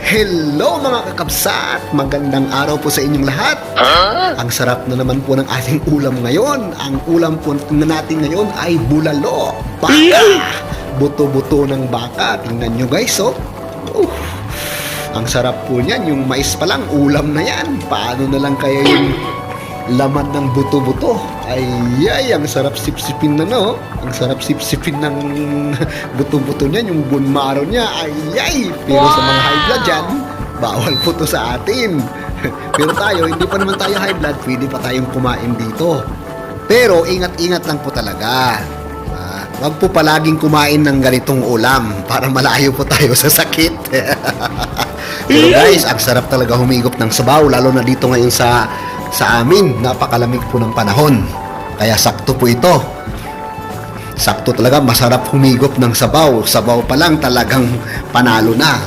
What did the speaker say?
Hello mga kakabsat! Magandang araw po sa inyong lahat. Ang sarap na naman po ng ating ulam ngayon. Ang ulam po natin ngayon ay bulalo. Baka! Buto-buto ng baka. Tingnan nyo guys, oh. Ang sarap po niyan. Yung mais pa lang, ulam na yan. Paano na lang kaya yung laman ng buto-buto? Ay, ang sarap sipsipin na, no? Ang sarap sipsipin ng buto-buto niyan, yung bone marrow niya. Ay! Pero sa mga high blood dyan, bawal po to sa atin. Pero tayo, hindi pa naman tayo high blood, pwede pa tayong kumain dito. Pero ingat-ingat lang po talaga. Wag po palaging kumain ng ganitong ulam para malayo po tayo sa sakit. Pero guys, ang sarap talaga humigop ng sabaw, lalo na dito ngayon sa amin, napakalamig po ng panahon. Kaya sakto po ito. Sakto talaga, masarap humigop ng sabaw. Sabaw pa lang talagang panalo na.